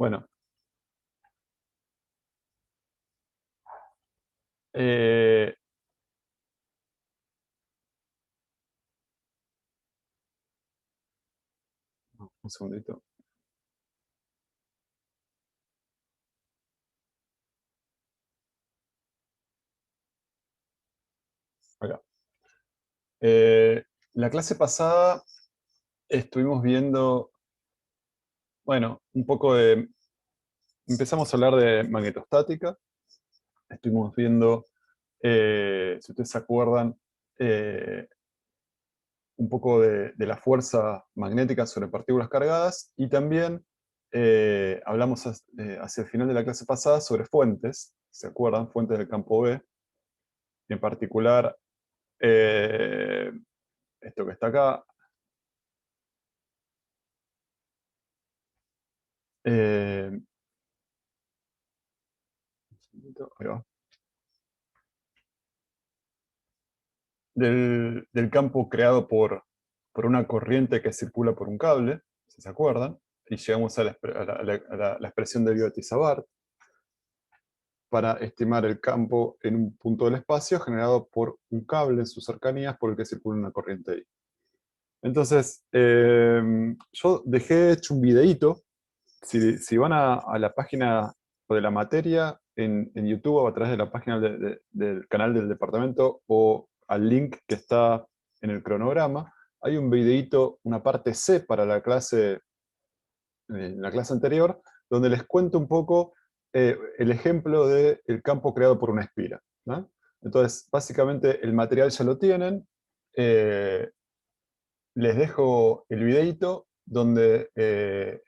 Bueno, eh, un segundito. Acá. La clase pasada estuvimos viendo, bueno, un poco de... Empezamos a hablar de magnetostática. Estuvimos viendo, si ustedes se acuerdan, eh, un poco de la fuerza magnética sobre partículas cargadas, y también hablamos hacia el final de la clase pasada sobre fuentes, ¿se acuerdan? Fuentes del campo B, en particular eh, esto que está acá, eh, ahí va, del campo creado por una corriente que circula por un cable, si se acuerdan, y llegamos a la expresión de Biot-Savart para estimar el campo en un punto del espacio generado por un cable en sus cercanías por el que circula una corriente I. Entonces, yo dejé hecho un videíto. Si van a la página de la materia en YouTube o a través de la página del canal del departamento o al link que está en el cronograma, hay un videíto, una parte C para la clase anterior, donde les cuento un poco el ejemplo del campo creado por una espira, ¿no? Entonces, básicamente el material ya lo tienen. eh, Les dejo el videíto donde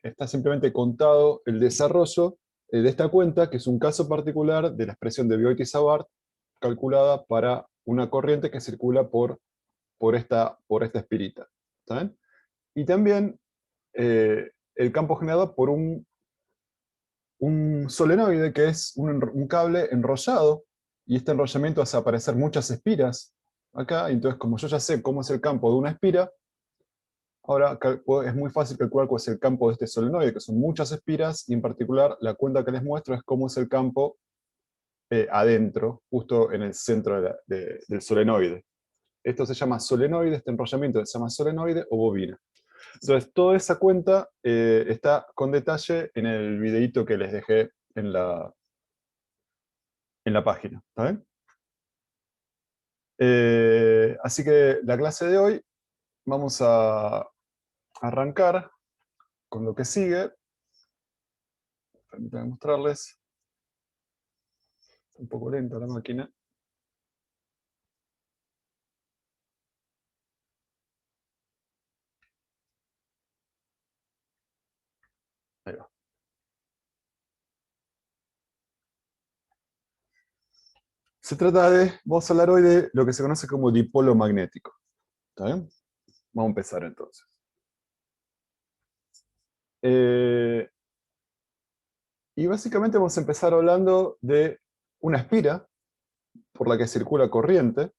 está simplemente contado el desarrollo de esta cuenta, que es un caso particular de la expresión de Biot-Savart calculada para una corriente que circula por esta espirita. ¿Está bien? Y también el campo generado por un solenoide, que es un cable enrollado, y este enrollamiento hace aparecer muchas espiras acá. Entonces, como yo ya sé cómo es el campo de una espira, ahora es muy fácil calcular cuál es el campo de este solenoide, que son muchas espiras, y en particular la cuenta que les muestro es cómo es el campo adentro, justo en el centro del solenoide. Esto se llama solenoide, este enrollamiento se llama solenoide o bobina. Entonces, toda esa cuenta está con detalle en el videíto que les dejé en la página. ¿Está bien? Así que la clase de hoy vamos a arrancar con lo que sigue. Permítanme mostrarles. Está un poco lenta la máquina. Ahí va. Vamos a hablar hoy de lo que se conoce como dipolo magnético. ¿Está bien? Vamos a empezar entonces. Eh, y básicamente vamos a empezar hablando de una espira por la que circula corriente.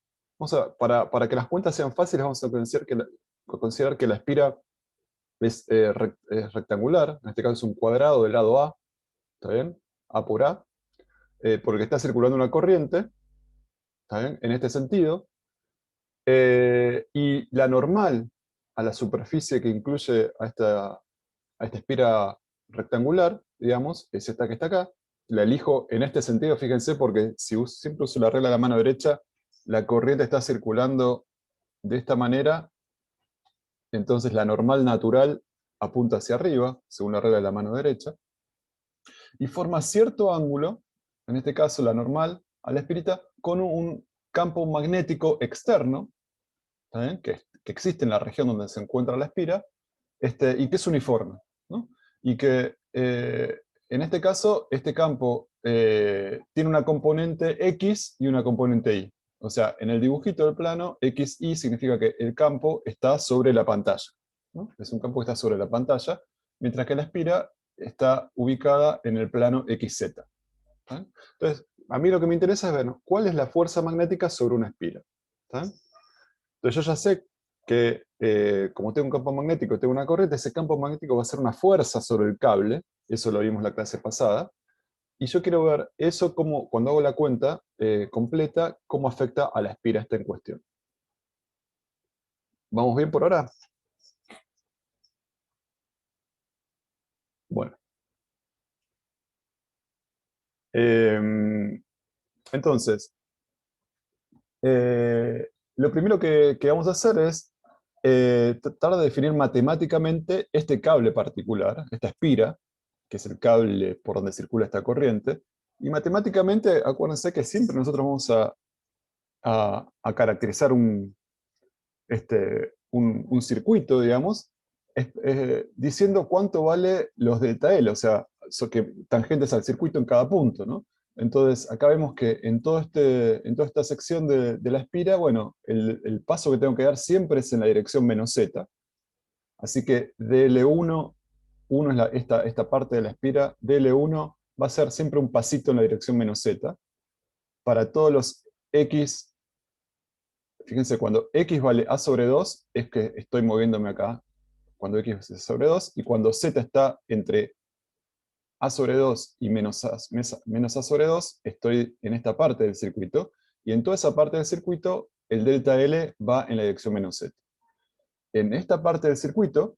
Para que las cuentas sean fáciles, vamos a considerar que la espira es rectangular, en este caso es un cuadrado del lado A, ¿está bien? A por A, porque está circulando una corriente, ¿está bien? En este sentido. Y la normal a la superficie que incluye a esta espira rectangular, digamos, es esta que está acá. La elijo en este sentido, fíjense, porque si siempre uso la regla de la mano derecha, la corriente está circulando de esta manera, entonces la normal natural apunta hacia arriba, según la regla de la mano derecha, y forma cierto ángulo, en este caso la normal a la espirita, con un campo magnético externo, ¿está bien? Que existe en la región donde se encuentra la espira, y que es uniforme, ¿no? Y que en este caso, este campo tiene una componente X y una componente Y. O sea, en el dibujito del plano, XY significa que el campo está sobre la pantalla, ¿no? Es un campo que está sobre la pantalla, mientras que la espira está ubicada en el plano XZ. ¿Está? Entonces, a mí lo que me interesa es ver, ¿no?, cuál es la fuerza magnética sobre una espira. ¿Está? Entonces yo ya sé que como tengo un campo magnético, tengo una corriente, ese campo magnético va a hacer una fuerza sobre el cable, eso lo vimos la clase pasada, y yo quiero ver eso como, cuando hago la cuenta completa, cómo afecta a la espira esta en cuestión. ¿Vamos bien por ahora? Bueno. Entonces, lo primero que vamos a hacer es tratar de definir matemáticamente este cable particular, esta espira, que es el cable por donde circula esta corriente, y matemáticamente, acuérdense que siempre nosotros vamos a caracterizar un circuito, digamos, diciendo cuánto vale los delta L, o sea, tangentes al circuito en cada punto, ¿no? Entonces, acá vemos que en toda esta sección de la espira, bueno, el paso que tengo que dar siempre es en la dirección menos z. Así que dl1, es esta parte de la espira, dl1 va a ser siempre un pasito en la dirección menos z. Para todos los x, fíjense, cuando x vale a sobre 2, es que estoy moviéndome acá, cuando x es sobre 2, y cuando z está entre a sobre 2 y menos a sobre 2, estoy en esta parte del circuito, y en toda esa parte del circuito, el delta L va en la dirección menos z. En esta parte del circuito,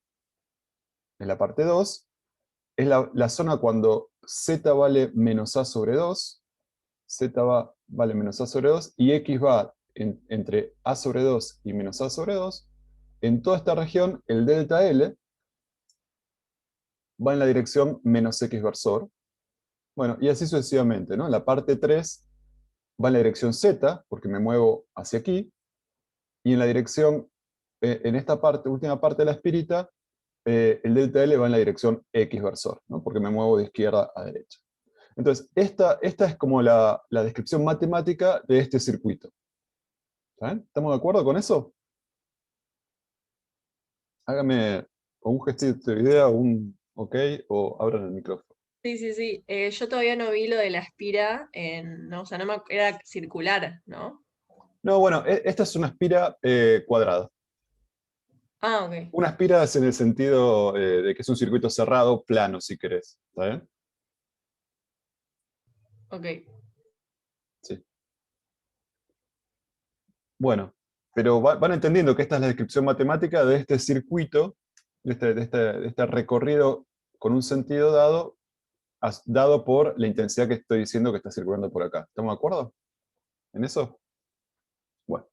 en la parte 2, es la zona cuando z vale menos a sobre 2, vale menos a sobre 2, y x va entre a sobre 2 y menos a sobre 2, en toda esta región, el delta L va en la dirección menos x versor. Bueno, y así sucesivamente, ¿no? La parte 3 va en la dirección z, porque me muevo hacia aquí, y en la dirección, en esta parte, última parte de la espirita, el delta L va en la dirección x versor, ¿no? Porque me muevo de izquierda a derecha. Entonces, esta es como la descripción matemática de este circuito. ¿Saben? ¿Estamos de acuerdo con eso? Hágame con un gestito de idea, un ok, o abran el micrófono. Sí, sí, sí. Yo todavía no vi lo de la espira, no, o sea, era circular, ¿no? No, bueno, esta es una espira cuadrada. Ah, ok, Una espira es en el sentido de que es un circuito cerrado, plano, si querés. ¿Está bien? ok. Sí. Bueno, pero van entendiendo que esta es la descripción matemática de este circuito, de este recorrido con un sentido dado, dado por la intensidad que estoy diciendo que está circulando por acá. ¿Estamos de acuerdo en eso? Bueno,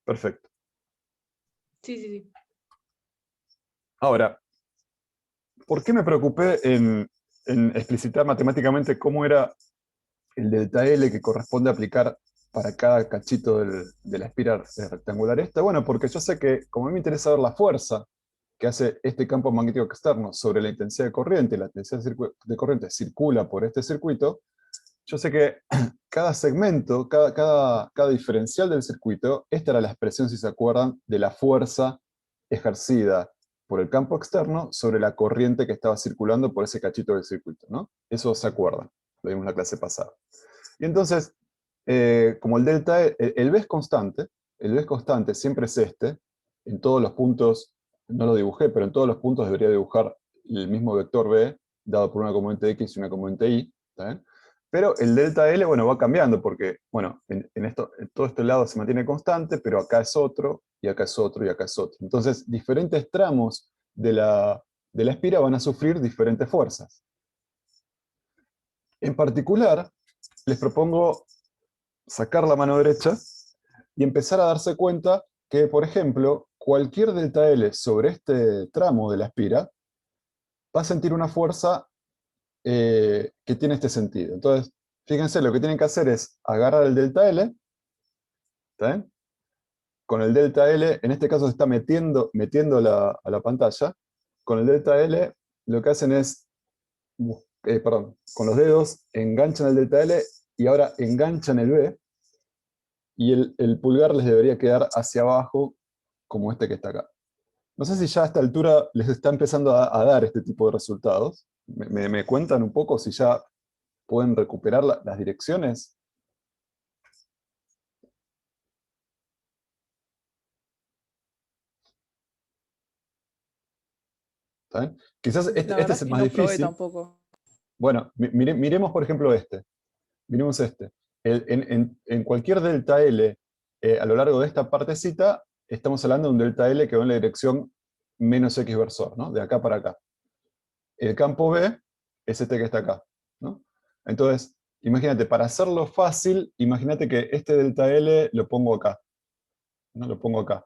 perfecto. Sí, sí, sí. Ahora, ¿por qué me preocupé en explicitar matemáticamente cómo era el delta L que corresponde aplicar para cada cachito de la espira rectangular esta? Bueno, porque yo sé que, como a mí me interesa ver la fuerza que hace este campo magnético externo sobre la intensidad de corriente, la intensidad de corriente circula por este circuito, yo sé que cada segmento, cada diferencial del circuito, esta era la expresión, si se acuerdan, de la fuerza ejercida por el campo externo sobre la corriente que estaba circulando por ese cachito del circuito, ¿no? Eso se acuerdan, lo vimos en la clase pasada. Y entonces, como el delta E, el B es constante siempre es este, en todos los puntos, no lo dibujé, pero en todos los puntos debería dibujar el mismo vector B, dado por una componente X y una componente Y, ¿está bien? Pero el delta L, bueno, va cambiando, porque, bueno, en todo este lado se mantiene constante, pero acá es otro, y acá es otro, y acá es otro. Entonces, diferentes tramos de la espira van a sufrir diferentes fuerzas. En particular, les propongo sacar la mano derecha y empezar a darse cuenta que, por ejemplo, cualquier delta L sobre este tramo de la espira va a sentir una fuerza que tiene este sentido. Entonces, fíjense, lo que tienen que hacer es agarrar el delta L, ¿está bien? Con el delta L, en este caso se está metiendo a la pantalla, con el delta L lo que hacen es, perdón, con los dedos enganchan el delta L y ahora enganchan el B, y el pulgar les debería quedar hacia abajo, como este que está acá. No sé si ya a esta altura les está empezando a dar este tipo de resultados. ¿Me cuentan un poco si ya pueden recuperar las direcciones? ¿Está bien? Quizás La este verdad es es el que más no probé difícil. tampoco. Bueno, miremos por ejemplo este. Miremos este. En cualquier delta L a lo largo de esta partecita, estamos hablando de un delta L que va en la dirección menos X versor, ¿no? De acá para acá. El campo B es este que está acá, ¿no? Entonces, imagínate, para hacerlo fácil, imagínate que este delta L lo pongo acá, ¿no? Lo pongo acá,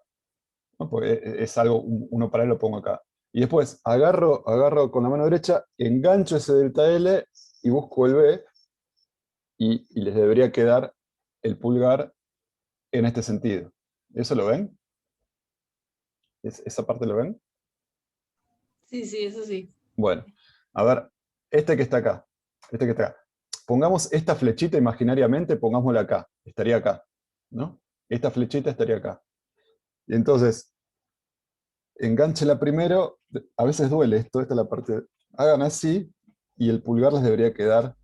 ¿no? Porque es algo, uno para él lo pongo acá. Y después agarro con la mano derecha, engancho ese delta L y busco el B, y les debería quedar el pulgar en este sentido. ¿Eso lo ven? ¿Esa parte lo ven? Sí, sí, eso sí. Bueno, a ver, este que está acá, este que está acá. Pongamos esta flechita imaginariamente, pongámosla acá, estaría acá, ¿no? Esta flechita estaría acá. Y entonces, engánchela primero, a veces duele esto, esta es la parte, hagan así, y el pulgar les debería quedar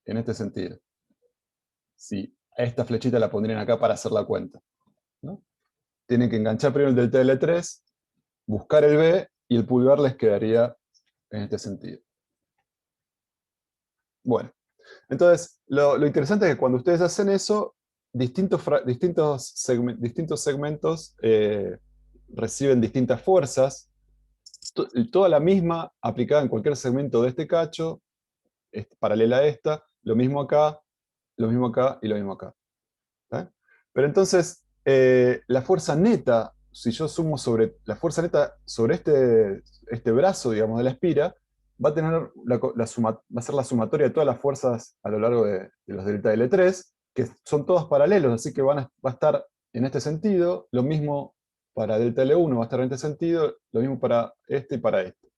en este sentido. Si a esta flechita la pondrían acá para hacer la cuenta, ¿no? Tienen que enganchar primero el del TL3, buscar el B, y el pulgar les quedaría en este sentido. Bueno, entonces, lo interesante es que cuando ustedes hacen eso, distintos segmentos reciben distintas fuerzas, toda la misma aplicada en cualquier segmento de este cacho, paralela a esta, lo mismo acá, lo mismo acá y lo mismo acá. ¿Eh? Pero entonces, la fuerza neta, si yo sumo sobre la fuerza neta sobre este brazo, digamos, de la espira, va a tener va a ser la sumatoria de todas las fuerzas a lo largo de los delta L3, que son todos paralelos, así que va a estar en este sentido, lo mismo para delta L1 va a estar en este sentido, lo mismo para este y para este.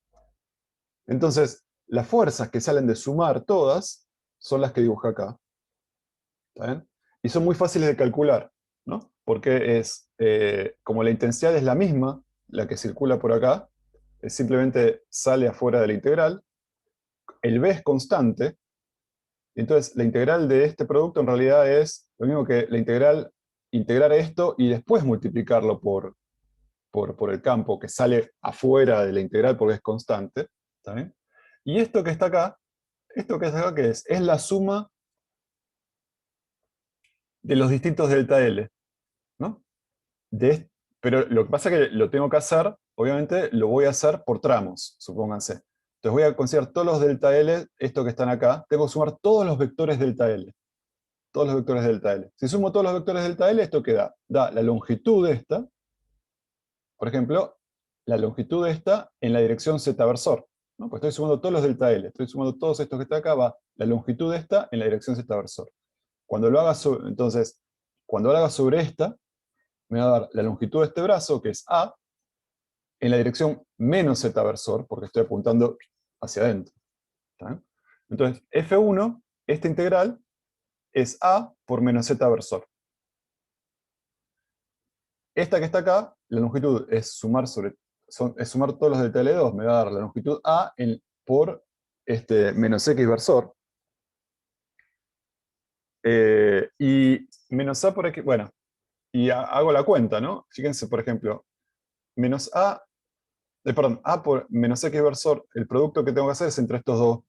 Entonces, las fuerzas que salen de sumar todas son las que dibujé acá. ¿Está bien? Y son muy fáciles de calcular, ¿no? Porque como la intensidad es la misma, la que circula por acá, simplemente sale afuera de la integral, el B es constante, entonces la integral de este producto en realidad es lo mismo que la integrar esto y después multiplicarlo por el campo que sale afuera de la integral porque es constante, ¿está bien? Y esto que está acá, ¿qué es? Es la suma de los distintos delta L, ¿no? Pero lo que pasa es que lo tengo que hacer, obviamente lo voy a hacer por tramos, supónganse. Entonces voy a considerar todos los delta L, esto que están acá, tengo que sumar todos los vectores delta L. Todos los vectores delta L. Si sumo todos los vectores delta L, ¿esto qué da? Da la longitud de esta, por ejemplo, la longitud de esta en la dirección z versor, ¿no? Pues estoy sumando todos los delta L, estoy sumando todos estos que están acá, va la longitud de esta en la dirección z versor. Entonces, cuando lo haga sobre esta, me va a dar la longitud de este brazo, que es A, en la dirección menos z versor, porque estoy apuntando hacia adentro. ¿Está bien? Entonces, F1, esta integral, es A por menos z versor. Esta que está acá, la longitud es es sumar todos los de TL2, me va a dar la longitud A por menos X versor. Y menos A por X, bueno, y hago la cuenta, ¿no? Fíjense, por ejemplo, menos A perdón, A por menos X versor, el producto que tengo que hacer es entre estos dos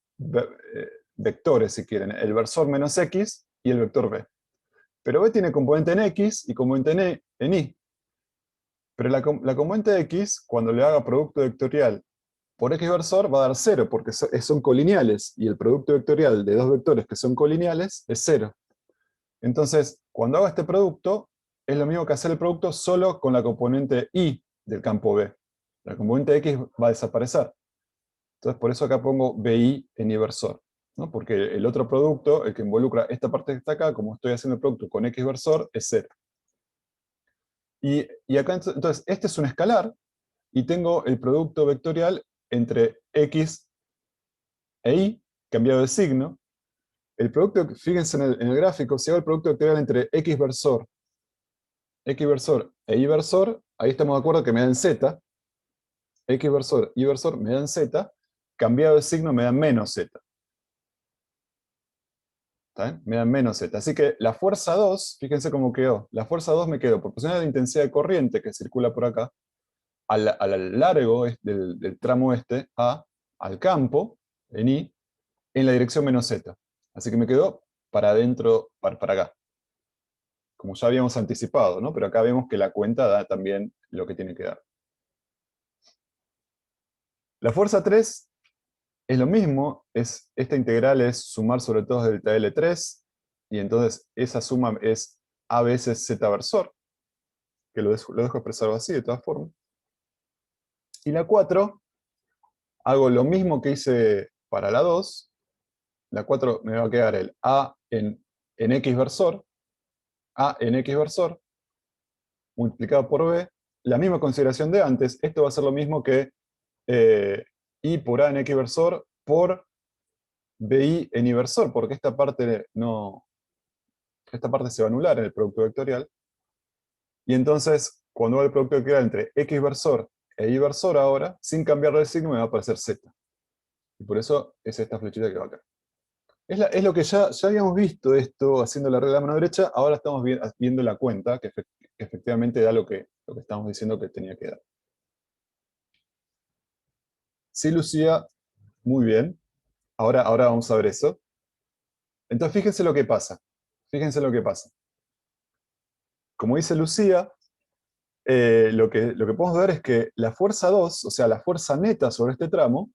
vectores, si quieren, el versor menos X y el vector B. Pero B tiene componente en X y componente en Y. Pero la componente X, cuando le haga producto vectorial por X versor, va a dar 0, porque son colineales, y el producto vectorial de dos vectores que son colineales es 0. Entonces, cuando haga este producto, es lo mismo que hacer el producto solo con la componente Y del campo B. La componente X va a desaparecer. Entonces, por eso acá pongo BI en inversor, ¿no? Porque el otro producto, el que involucra esta parte que está acá, como estoy haciendo el producto con X versor, es 0. Y acá, entonces, este es un escalar, y tengo el producto vectorial entre X e Y, cambiado de signo. El producto, fíjense en el gráfico, si hago el producto vectorial entre X versor e Y versor, ahí estamos de acuerdo que me dan Z, X versor, Y versor me dan Z, cambiado de signo me dan menos Z. ¿Está bien? Me dan menos Z. Así que la fuerza 2, fíjense cómo quedó. La fuerza 2 me quedó proporcional a la intensidad de corriente que circula por acá, al largo del tramo este, al campo, en I, en la dirección menos Z. Así que me quedó para adentro, para acá. Como ya habíamos anticipado, ¿no? Pero acá vemos que la cuenta da también lo que tiene que dar. La fuerza 3 es lo mismo, esta integral es sumar sobre todo delta L3, y entonces esa suma es A veces Z versor, que lo dejo expresado así de todas formas. Y la 4, hago lo mismo que hice para la 2, la 4 me va a quedar el A en X versor, A en X versor, multiplicado por B, la misma consideración de antes, esto va a ser lo mismo que I por A en X versor por BI en I versor, porque esta parte se va a anular en el producto vectorial, y entonces cuando hago el producto vectorial entre X versor e Y versor ahora, sin cambiarle el signo me va a aparecer Z. Y por eso es esta flechita que va acá. Es lo que ya habíamos visto esto haciendo la regla de mano derecha, ahora estamos viendo la cuenta, que efectivamente da lo que estamos diciendo que tenía que dar. Sí, Lucía, muy bien. Ahora vamos a ver eso. Entonces fíjense lo que pasa. Fíjense lo que pasa. Como dice Lucía, lo que podemos ver es que la fuerza 2, o sea, la fuerza neta sobre este tramo,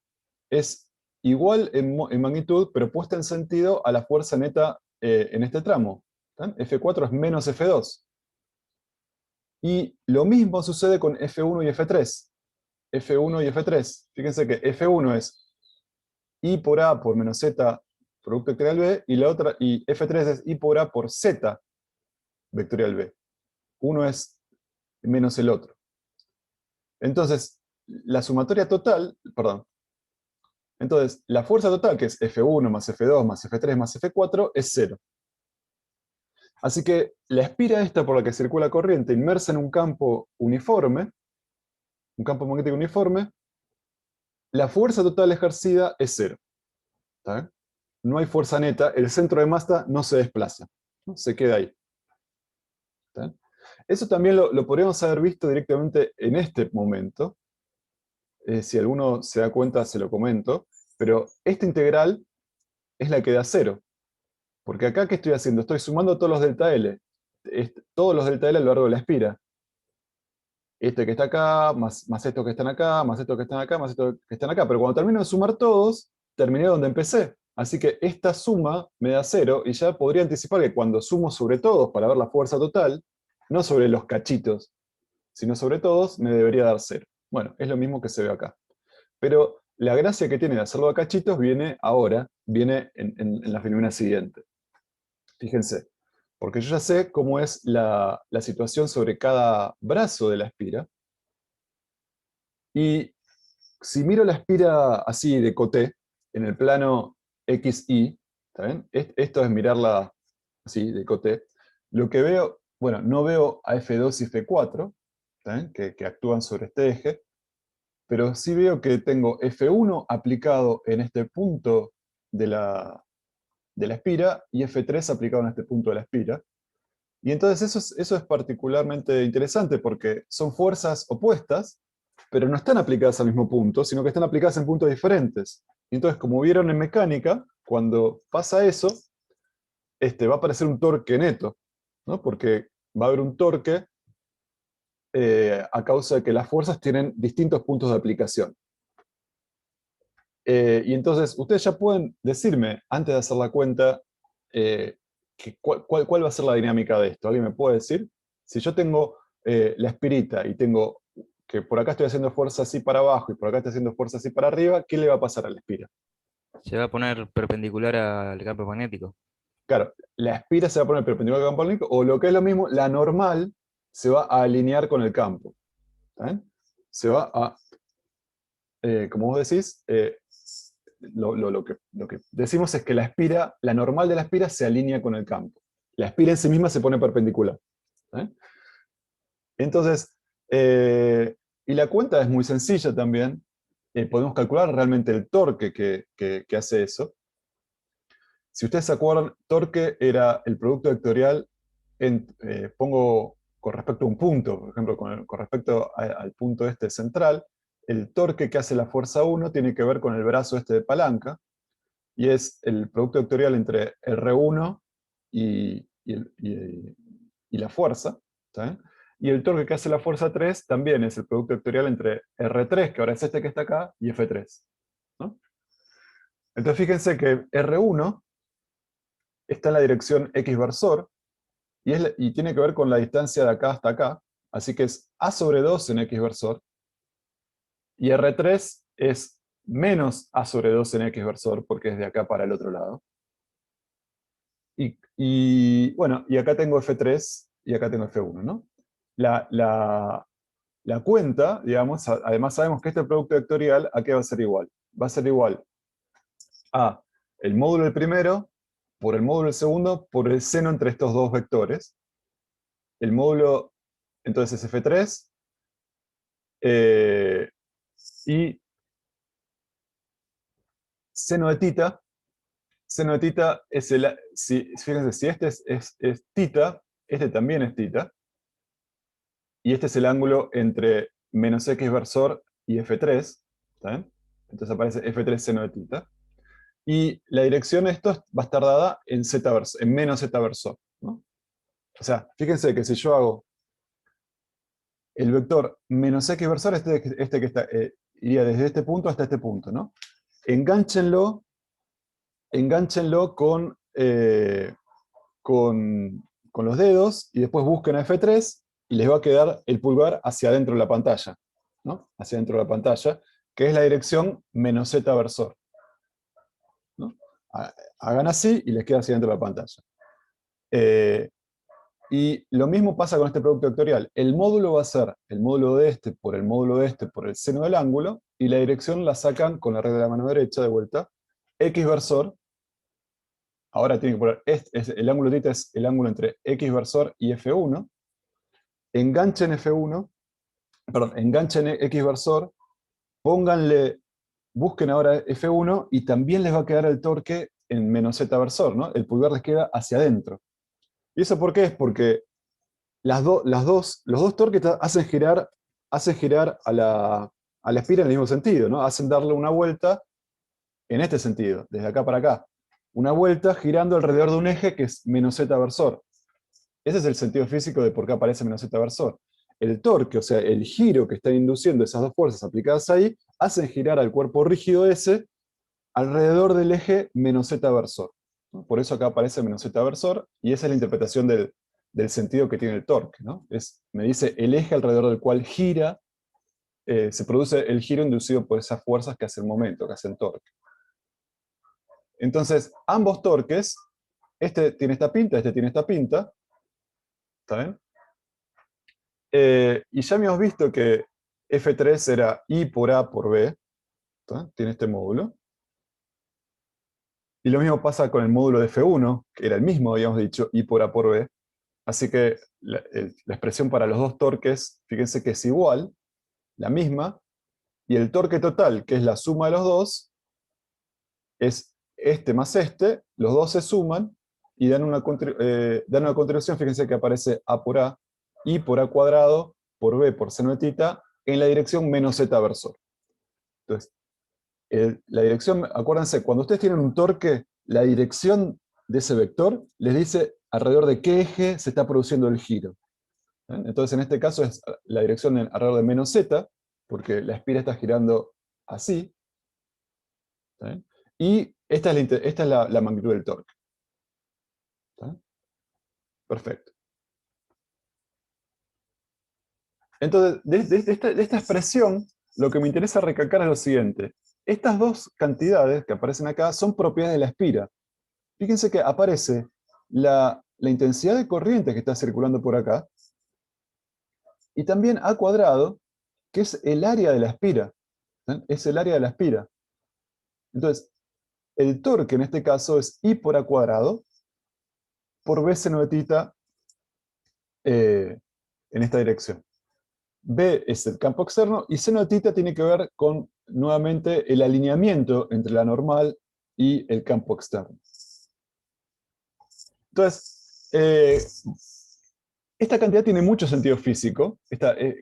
es igual en magnitud, pero puesta en sentido a la fuerza neta en este tramo. F4 es menos F2. Y lo mismo sucede con F1 y F3. F1 y F3. Fíjense que F1 es I por A por menos Z producto vectorial B, y F3 es I por A por Z vectorial B. Uno es menos el otro. Entonces, la sumatoria total, perdón, entonces la fuerza total, que es F1 más F2 más F3 más F4, es 0. Así que la espira esta por la que circula corriente inmersa en un campo uniforme, un campo magnético uniforme, la fuerza total ejercida es 0. ¿Está bien? No hay fuerza neta, el centro de masa no se desplaza, ¿no? Se queda ahí. ¿Está bien? Eso también lo podríamos haber visto directamente en este momento. Si alguno se da cuenta, se lo comento. Pero esta integral es la que da 0. Porque acá, ¿qué estoy haciendo? Estoy sumando todos los delta L. Todos los delta L a lo largo de la espira. Este que está acá, más estos que están acá, más estos que están acá, más estos que están acá. Pero cuando termino de sumar todos, terminé donde empecé. Así que esta suma me da 0, y ya podría anticipar que cuando sumo sobre todos para ver la fuerza total, no sobre los cachitos, sino sobre todos, me debería dar 0. Bueno, es lo mismo que se ve acá. Pero la gracia que tiene de hacerlo a cachitos viene ahora, viene en la filmina siguiente. Fíjense, porque yo ya sé cómo es la situación sobre cada brazo de la espira, y si miro la espira así de coté, en el plano XY, ¿está bien? Esto es mirarla así de coté, lo que veo, bueno, no veo a F2 y F4, ¿está bien? Que actúan sobre este eje, pero sí veo que tengo F1 aplicado en este punto de la espira, y F3 aplicado en este punto de la espira. Y entonces eso es particularmente interesante porque son fuerzas opuestas, pero no están aplicadas al mismo punto, sino que están aplicadas en puntos diferentes. Y entonces, como vieron en mecánica, cuando pasa eso, va a aparecer un torque neto, ¿no? Porque va a haber un torque a causa de que las fuerzas tienen distintos puntos de aplicación. Y entonces, ustedes ya pueden decirme, antes de hacer la cuenta, cuál va a ser la dinámica de esto. ¿Alguien me puede decir? Si yo tengo la espirita y tengo que por acá estoy haciendo fuerza así para abajo y por acá estoy haciendo fuerza así para arriba, ¿qué le va a pasar a la espira? Se va a poner perpendicular al campo magnético. Claro, la espira se va a poner perpendicular al campo magnético, o lo que es lo mismo, la normal se va a alinear con el campo. ¿Está bien? Se va a, como vos decís, lo que decimos es que la normal de la espira se alinea con el campo. La espira en sí misma se pone perpendicular. ¿Eh? Entonces, y la cuenta es muy sencilla también. Podemos calcular realmente el torque que hace eso. Si ustedes se acuerdan, torque era el producto vectorial, pongo con respecto a un punto, por ejemplo, con respecto al punto este central, el torque que hace la fuerza 1 tiene que ver con el brazo este de palanca, y es el producto vectorial entre R1 y la fuerza, ¿está bien? Y el torque que hace la fuerza 3 también es el producto vectorial entre R3, que ahora es este que está acá, y F3, ¿no? Entonces fíjense que R1 está en la dirección X versor, y tiene que ver con la distancia de acá hasta acá, así que es A sobre 2 en X versor, y R3 es menos A sobre 2 en X versor, porque es de acá para el otro lado. Bueno, y acá tengo F3 y acá tengo F1, ¿no? La cuenta, digamos, además sabemos que este producto vectorial, ¿a qué va a ser igual? Va a ser igual a el módulo del primero por el módulo del segundo por el seno entre estos dos vectores. El módulo, entonces, es F3, y seno de tita es fíjense, si este es tita, este también es tita, y este es el ángulo entre menos X versor y F3, ¿está bien? Entonces aparece F3 seno de tita. Y la dirección de esto va a estar dada en, en menos Z versor, ¿no? O sea, fíjense que si yo hago el vector menos X versor, este que está, iría desde este punto hasta este punto, ¿no? Enganchenlo con los dedos y después busquen a F3 y les va a quedar el pulgar hacia adentro de la pantalla, ¿no? Hacia adentro de la pantalla, que es la dirección menos Z versor, ¿no? Hagan así y les queda hacia adentro de la pantalla. Y lo mismo pasa con este producto vectorial. El módulo va a ser el módulo de este por el módulo de este por el seno del ángulo, y la dirección la sacan con la regla de la mano derecha de vuelta. X versor, ahora tienen que poner, el ángulo θ es el ángulo entre X versor y F1. Enganchen F1, perdón, enganchen X versor, pónganle, busquen ahora F1 y también les va a quedar el torque en menos Z versor, ¿no? El pulgar les queda hacia adentro. ¿Y eso por qué? Es porque los dos torques hacen girar a la espira en el mismo sentido, ¿no? Hacen darle una vuelta en este sentido, desde acá para acá. Una vuelta girando alrededor de un eje que es menos Z versor. Ese es el sentido físico de por qué aparece menos Z versor. El torque, o sea, el giro que están induciendo esas dos fuerzas aplicadas ahí, hacen girar al cuerpo rígido ese alrededor del eje menos Z versor, ¿no? Por eso acá aparece menos Z versor, y esa es la interpretación del sentido que tiene el torque, ¿no? Me dice el eje alrededor del cual gira, se produce el giro inducido por esas fuerzas que hacen momento, que hacen torque. Entonces, ambos torques, este tiene esta pinta, este tiene esta pinta, ¿está bien? Y ya habíamos visto que F3 era I por A por B, ¿está? Tiene este módulo. Y lo mismo pasa con el módulo de F1, que era el mismo, habíamos dicho, I por A por B. Así que la expresión para los dos torques, fíjense que es igual, la misma, y el torque total, que es la suma de los dos, es este más este, los dos se suman y dan una contribución, fíjense que aparece A por A, I por A cuadrado, por B por seno de θ, en la dirección menos Z versor. Entonces, la dirección, acuérdense, cuando ustedes tienen un torque, la dirección de ese vector les dice alrededor de qué eje se está produciendo el giro. Entonces, en este caso es la dirección alrededor de menos Z, porque la espira está girando así. ¿Sí? Y esta es la magnitud del torque. ¿Sí? Perfecto. Entonces, de esta expresión, lo que me interesa recalcar es lo siguiente. Estas dos cantidades que aparecen acá son propiedades de la espira. Fíjense que aparece la intensidad de corriente que está circulando por acá, y también A cuadrado, que es el área de la espira. ¿Sí? Es el área de la espira. Entonces, el torque en este caso es I por A cuadrado por B seno de θ en esta dirección. B es el campo externo y seno de θ tiene que ver con, nuevamente, el alineamiento entre la normal y el campo externo. Entonces, Esta cantidad tiene mucho sentido físico,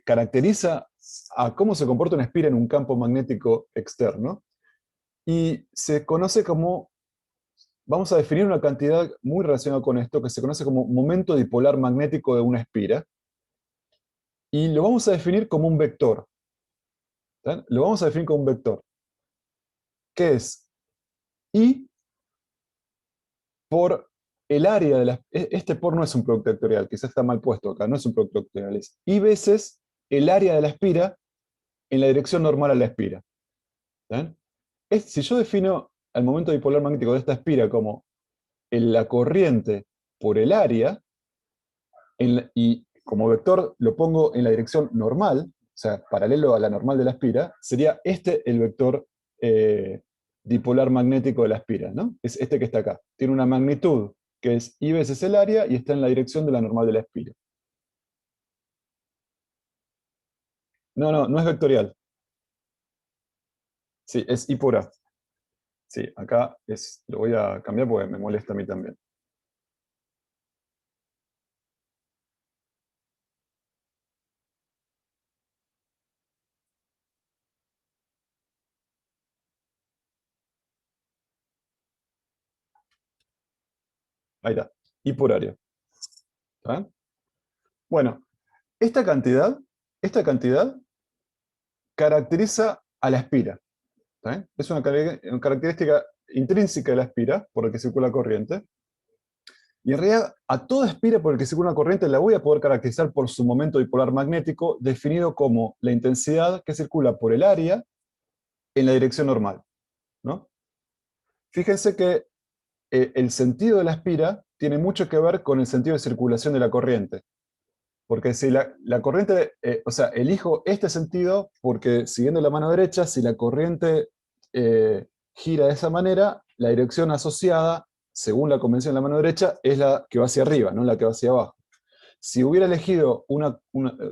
caracteriza a cómo se comporta una espira en un campo magnético externo, y se conoce como, vamos a definir una cantidad muy relacionada con esto, que se conoce como momento dipolar magnético de una espira, y lo vamos a definir como un vector. ¿Tá? Lo vamos a definir como un vector, que es I por el área de la... Este por no es un producto vectorial, quizás está mal puesto acá, no es un producto vectorial, es I veces el área de la espira en la dirección normal a la espira. ¿Tá? Si yo defino el momento dipolar magnético de esta espira como la corriente por el área, y como vector lo pongo en la dirección normal, o sea, paralelo a la normal de la espira, sería este el vector dipolar magnético de la espira, ¿no? Es este que está acá. Tiene una magnitud que es I veces el área y está en la dirección de la normal de la espira. No, no, no es vectorial. Sí, es I por A. Sí, acá lo voy a cambiar porque me molesta a mí también. Ahí está, I por área. ¿Está? Bueno, esta cantidad caracteriza a la espira. ¿Está bien? Es una característica intrínseca de la espira por la que circula corriente. Y en realidad, a toda espira por la que circula una corriente la voy a poder caracterizar por su momento dipolar magnético, definido como la intensidad que circula por el área en la dirección normal, ¿no? Fíjense que el sentido de la espira tiene mucho que ver con el sentido de circulación de la corriente. Porque si la corriente, o sea, elijo este sentido porque siguiendo la mano derecha, si la corriente gira de esa manera, la dirección asociada, según la convención de la mano derecha, es la que va hacia arriba, no la que va hacia abajo. Si hubiera elegido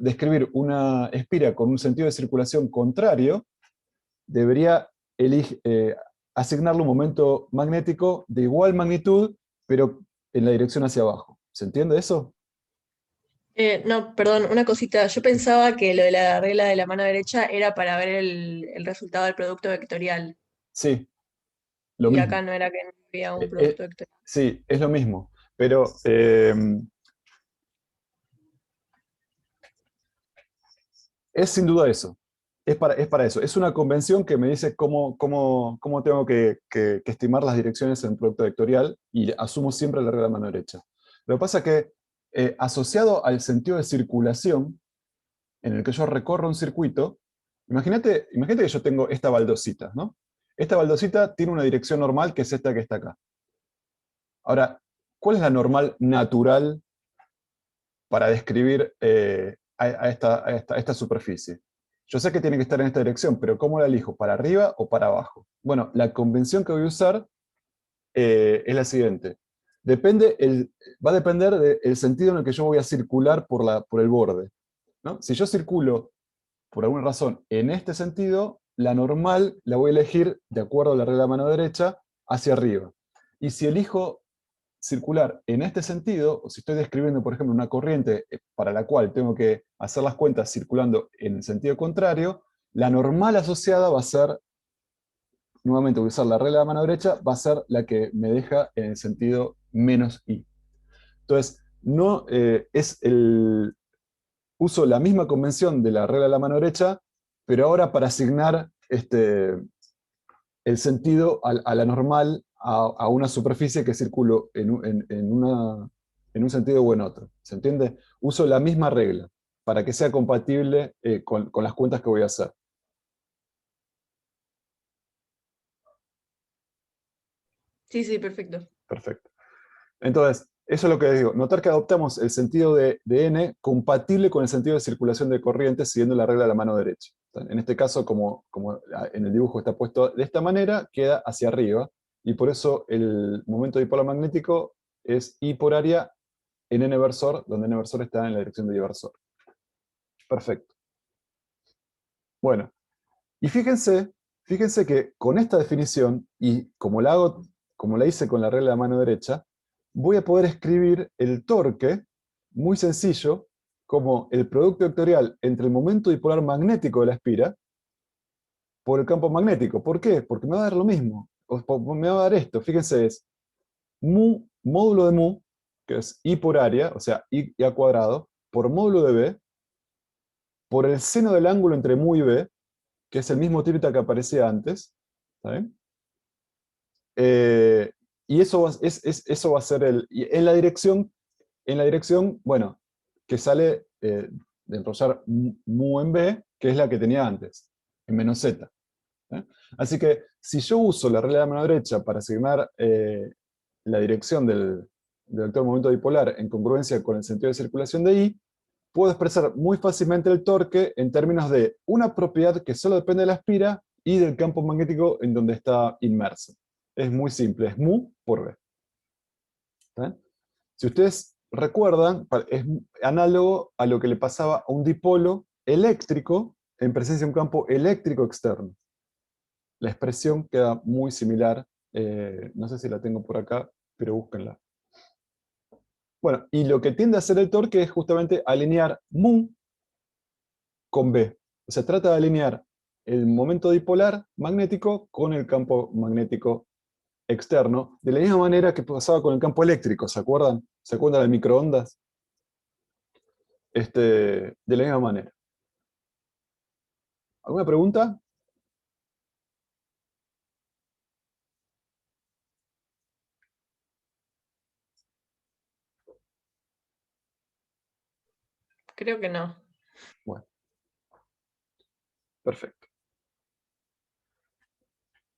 describir una espira con un sentido de circulación contrario, debería asignarle un momento magnético de igual magnitud, pero en la dirección hacia abajo. ¿Se entiende eso? No, perdón, una cosita. Yo pensaba que lo de la regla de la mano derecha era para ver el resultado del producto vectorial. Sí, lo Y mismo. acá no era que no había un Eh, producto eh, vectorial. sí, es lo mismo, pero es sin duda eso. Es para eso. Es una convención que me dice cómo tengo que estimar las direcciones en un producto vectorial y asumo siempre la regla de la mano derecha. Lo que pasa es que asociado al sentido de circulación, en el que yo recorro un circuito, imagínate que yo tengo esta baldosita, ¿no? Esta baldosita tiene una dirección normal que es esta que está acá. Ahora, ¿cuál es la normal natural para describir a esta superficie? Yo sé que tiene que estar en esta dirección, pero ¿cómo la elijo? ¿Para arriba o para abajo? Bueno, la convención que voy a usar es la siguiente. Va a depender del sentido en el que yo voy a circular por el borde, ¿no? Si yo circulo, por alguna razón, en este sentido, la normal la voy a elegir, de acuerdo a la regla de mano derecha, hacia arriba. Y si elijo circular en este sentido, o si estoy describiendo, por ejemplo, una corriente para la cual tengo que hacer las cuentas circulando en el sentido contrario, la normal asociada va a ser, nuevamente voy a usar la regla de la mano derecha, va a ser la que me deja en el sentido menos i. Entonces, no, uso la misma convención de la regla de la mano derecha, pero ahora para asignar el sentido a la normal a una superficie que circulo en un sentido o en otro. ¿Se entiende? Uso la misma regla para que sea compatible con las cuentas que voy a hacer. Sí, sí, perfecto. Perfecto. Entonces, eso es lo que digo. Notar que adoptamos el sentido de n compatible con el sentido de circulación de corriente siguiendo la regla de la mano derecha. En este caso, como en el dibujo está puesto de esta manera, queda hacia arriba, y por eso el momento dipolar magnético es I por área en n versor, donde n versor está en la dirección de I versor. Perfecto. Bueno, y fíjense que con esta definición, y como la hice con la regla de la mano derecha, voy a poder escribir el torque muy sencillo como el producto vectorial entre el momento dipolar magnético de la espira por el campo magnético. ¿Por qué? Porque me va a dar lo mismo. Me va a dar esto. Fíjense, es mu, módulo de mu, que es I por área, o sea, I a cuadrado, por módulo de B, por el seno del ángulo entre mu y B, que es el mismo tita que aparecía antes. ¿Está bien? Y eso va a ser y en la dirección, bueno, que sale de enrollar mu en B, que es la que tenía antes, en menos z. Así que si yo uso la regla de la mano derecha para asignar la dirección del vector momento dipolar en congruencia con el sentido de circulación de I, puedo expresar muy fácilmente el torque en términos de una propiedad que solo depende de la espira y del campo magnético en donde está inmerso. Es muy simple, es mu por B. ¿Está? Si ustedes recuerdan, es análogo a lo que le pasaba a un dipolo eléctrico en presencia de un campo eléctrico externo. La expresión queda muy similar, no sé si la tengo por acá, pero búsquenla. Bueno, y lo que tiende a hacer el torque es justamente alinear mu con B. O sea, trata de alinear el momento dipolar magnético con el campo magnético externo, de la misma manera que pasaba con el campo eléctrico, ¿se acuerdan? ¿Se acuerdan de microondas? De la misma manera. ¿Alguna pregunta? Creo que no. Bueno, perfecto.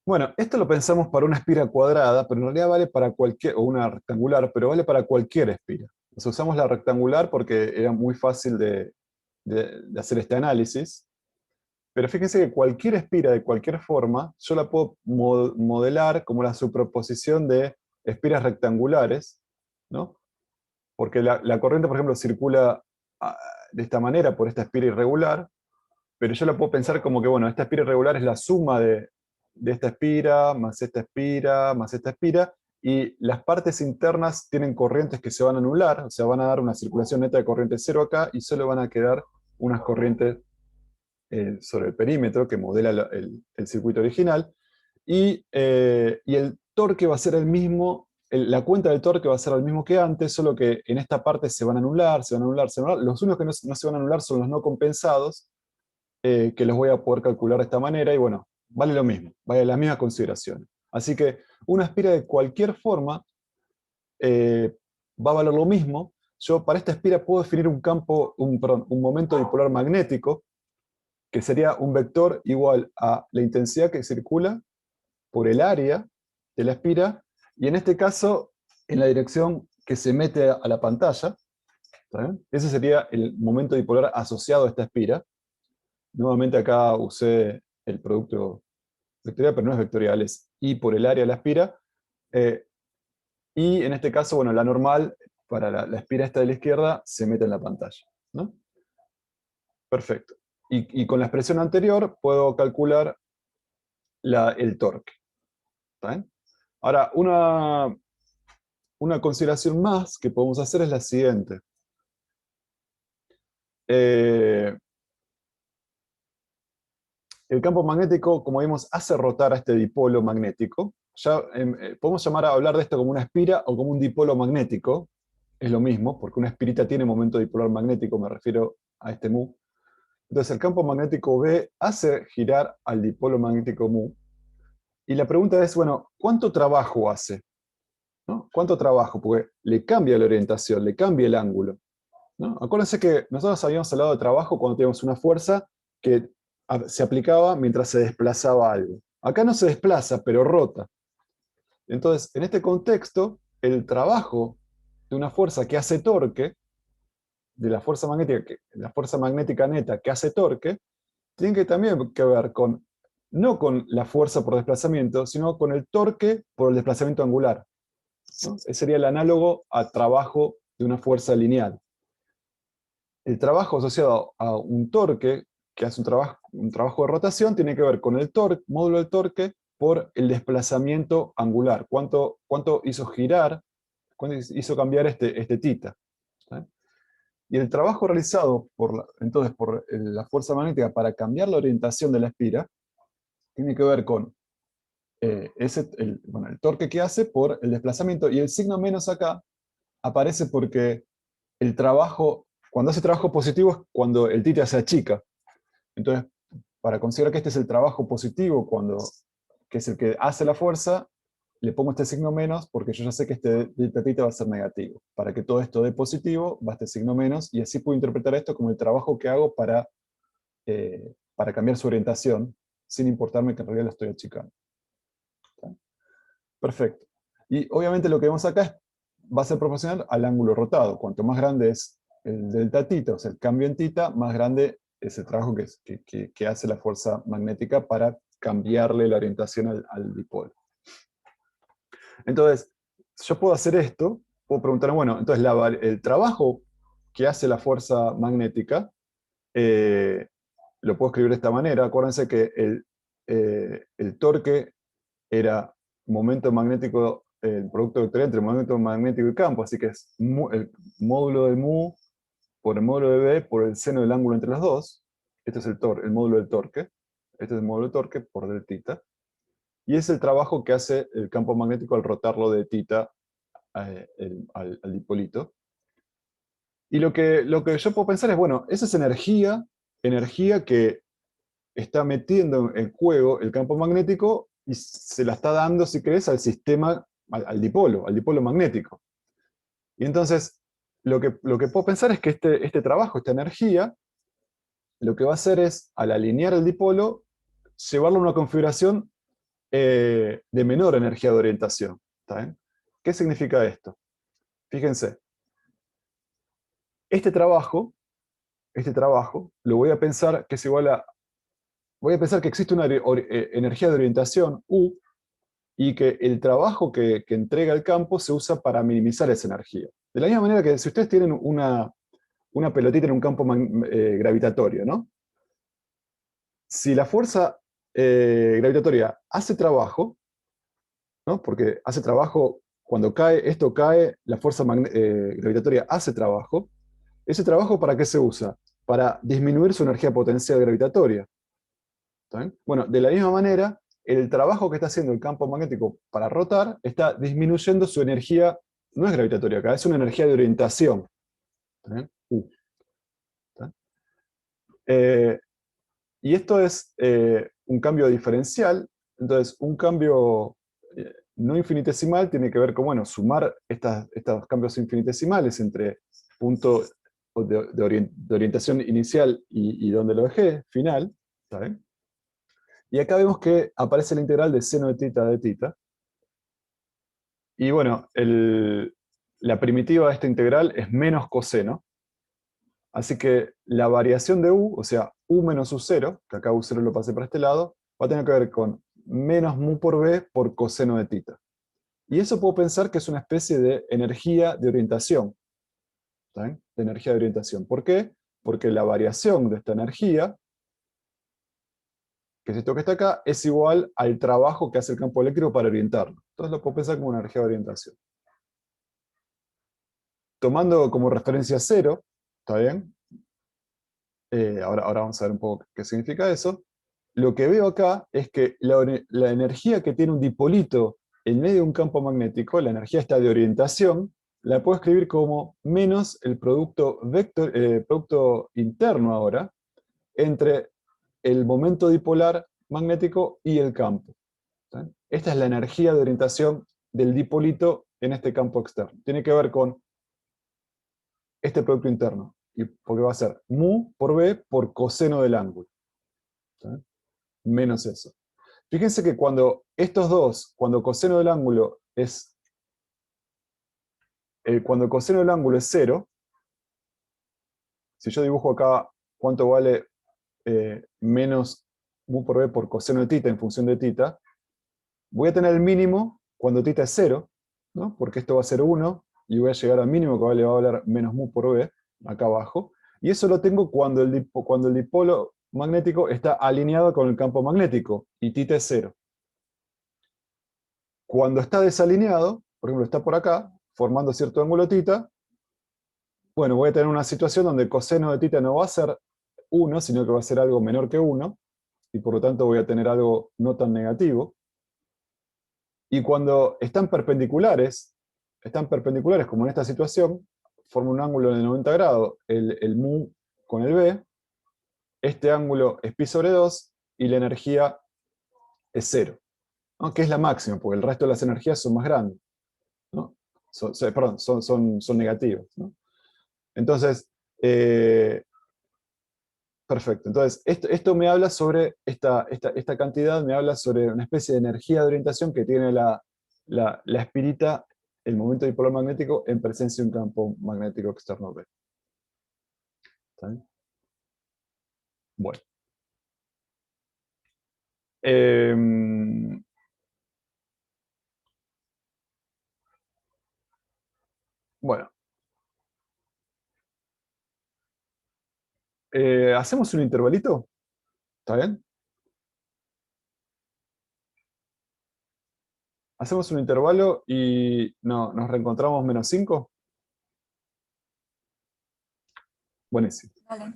Bueno, esto lo pensamos para una espira cuadrada, pero en realidad vale para cualquier, o una rectangular, pero vale para cualquier espira. O sea, usamos la rectangular porque era muy fácil de hacer este análisis, pero fíjense que cualquier espira de cualquier forma, yo la puedo modelar como la superposición de espiras rectangulares, ¿no? Porque la corriente, por ejemplo, circula de esta manera por esta espira irregular, pero yo la puedo pensar como que, bueno, esta espira irregular es la suma de esta espira, más esta espira, más esta espira, y las partes internas tienen corrientes que se van a anular, o sea, van a dar una circulación neta de corriente cero acá, y solo van a quedar unas corrientes sobre el perímetro que modela el circuito original, y el torque va a ser el mismo, la cuenta del torque va a ser el mismo que antes, solo que en esta parte se van a anular, se van a anular, se van a anular. Los únicos que no se van a anular son los no compensados, que los voy a poder calcular de esta manera, y bueno, vale lo mismo, vale las mismas consideraciones. Así que una espira de cualquier forma va a valer lo mismo. Yo para esta espira puedo definir un campo, perdón, un momento dipolar magnético, que sería un vector igual a la intensidad que circula por el área de la espira, y en este caso, en la dirección que se mete a la pantalla. ¿Está bien? Ese sería el momento dipolar asociado a esta espira. Nuevamente acá usé el producto vectorial, pero no es vectorial, es I por el área de la espira. Y en este caso, bueno, la normal para la espira esta de la izquierda se mete en la pantalla, ¿no? Perfecto. Y con la expresión anterior puedo calcular el torque. ¿Está bien? Ahora, una consideración más que podemos hacer es la siguiente. El campo magnético, como vimos, hace rotar a este dipolo magnético. Ya podemos hablar de esto como una espira o como un dipolo magnético. Es lo mismo, porque una espirita tiene momento dipolar magnético, me refiero a este mu. Entonces el campo magnético B hace girar al dipolo magnético mu. Y la pregunta es, bueno, ¿cuánto trabajo hace? ¿No? ¿Cuánto trabajo? Porque le cambia la orientación, le cambia el ángulo, ¿no? Acuérdense que nosotros habíamos hablado de trabajo cuando teníamos una fuerza que se aplicaba mientras se desplazaba algo. Acá no se desplaza, pero rota. Entonces, en este contexto, el trabajo de una fuerza que hace torque, de la fuerza magnética neta que hace torque, tiene que también que ver con, no con la fuerza por desplazamiento, sino con el torque por el desplazamiento angular, ¿no? Ese sería el análogo a trabajo de una fuerza lineal. El trabajo asociado a un torque, que hace un trabajo de rotación, tiene que ver con el torque, módulo del torque, por el desplazamiento angular. ¿Cuánto hizo girar? ¿Cuánto hizo cambiar este tita? ¿Sí? Y el trabajo realizado entonces por la fuerza magnética para cambiar la orientación de la espira tiene que ver con bueno, el torque que hace por el desplazamiento, y el signo menos acá aparece porque el trabajo, cuando hace trabajo positivo es cuando el θ se achica. Entonces, para considerar que este es el trabajo positivo, que es el que hace la fuerza, le pongo este signo menos porque yo ya sé que este θ va a ser negativo. Para que todo esto dé positivo, va este signo menos, y así puedo interpretar esto como el trabajo que hago para cambiar su orientación, sin importarme que en realidad la estoy achicando. ¿Está? Perfecto. Y obviamente lo que vemos acá va a ser proporcional al ángulo rotado. Cuanto más grande es el delta θ, o sea, el cambio en θ, más grande es el trabajo que hace la fuerza magnética para cambiarle la orientación al dipolo. Entonces, yo puedo hacer esto, puedo preguntar, bueno, entonces el trabajo que hace la fuerza magnética, lo puedo escribir de esta manera. Acuérdense que el torque era momento magnético, el producto vectorial entre momento magnético y campo, así que es el módulo de mu por el módulo de b por el seno del ángulo entre los dos. Este es el módulo del torque. Este es el módulo de torque por del θ. Y es el trabajo que hace el campo magnético al rotarlo de θ al dipolito. Y lo que yo puedo pensar es, bueno, esa es energía que está metiendo en juego el campo magnético y se la está dando, si querés, al sistema, al dipolo magnético. Y entonces, lo que puedo pensar es que este trabajo, esta energía, lo que va a hacer es, al alinear el dipolo, llevarlo a una configuración de menor energía de orientación. ¿Está bien? ¿Qué significa esto? Fíjense, este trabajo lo voy a pensar que es igual a... Voy a pensar que existe una energía de orientación, U, y que el trabajo que entrega el campo se usa para minimizar esa energía. De la misma manera que si ustedes tienen una pelotita en un campo gravitatorio, ¿no? Si la fuerza gravitatoria hace trabajo, ¿no? Porque hace trabajo, cuando esto cae, la fuerza gravitatoria hace trabajo. ¿Ese trabajo para qué se usa? Para disminuir su energía potencial gravitatoria. ¿Está bien? Bueno, de la misma manera, el trabajo que está haciendo el campo magnético para rotar está disminuyendo su energía, no es gravitatoria acá, es una energía de orientación. ¿Está bien? ¿Está? Y esto es un cambio diferencial. Entonces, un cambio no infinitesimal tiene que ver con, bueno, sumar estos cambios infinitesimales entre punto de orientación inicial y donde lo dejé, final. ¿Está bien? Y acá vemos que aparece la integral de seno de θ. Y bueno, la primitiva de esta integral es menos coseno. Así que la variación de u, o sea, u menos u0, que acá u0 lo pasé para este lado, va a tener que ver con menos mu por b por coseno de θ. Y eso puedo pensar que es una especie de energía de orientación. ¿Está bien? De energía de orientación. ¿Por qué? Porque la variación de esta energía, que es esto que está acá, es igual al trabajo que hace el campo eléctrico para orientarlo. Entonces lo puedo pensar como una energía de orientación. Tomando como referencia 0, ¿está bien? Ahora vamos a ver un poco qué significa eso. Lo que veo acá es que la energía que tiene un dipolito en medio de un campo magnético, la energía esta de orientación, la puedo escribir como menos el producto producto interno ahora, entre el momento dipolar magnético y el campo. ¿Sí? Esta es la energía de orientación del dipolito en este campo externo. Tiene que ver con este producto interno, y porque va a ser mu por b por coseno del ángulo. ¿Sí? Menos eso. Fíjense que cuando estos dos, cuando coseno del ángulo es 0, si yo dibujo acá cuánto vale menos mu por b por coseno de θ en función de θ, voy a tener el mínimo cuando θ es 0, ¿no? Porque esto va a ser 1, y voy a llegar al mínimo que va a valer menos mu por b, acá abajo, y eso lo tengo cuando el dipolo magnético está alineado con el campo magnético, y θ es 0. Cuando está desalineado, por ejemplo, está por acá, formando cierto ángulo θ, bueno, voy a tener una situación donde el coseno de θ no va a ser 1, sino que va a ser algo menor que 1, y por lo tanto voy a tener algo no tan negativo. Y cuando están perpendiculares como en esta situación, forman un ángulo de 90 grados, el mu con el b, este ángulo es pi/2 y la energía es 0, ¿no? Que es la máxima, porque el resto de las energías son más grandes, ¿no? Perdón, son negativas, ¿no? Entonces, perfecto. Entonces, esto me habla sobre, esta cantidad me habla sobre una especie de energía de orientación que tiene la espirita, el momento dipolar magnético, en presencia de un campo magnético externo B. ¿Está bien? Bueno. Bueno. ¿Hacemos un intervalito? ¿Está bien? Hacemos un intervalo y nos reencontramos -5. Buenísimo. Vale.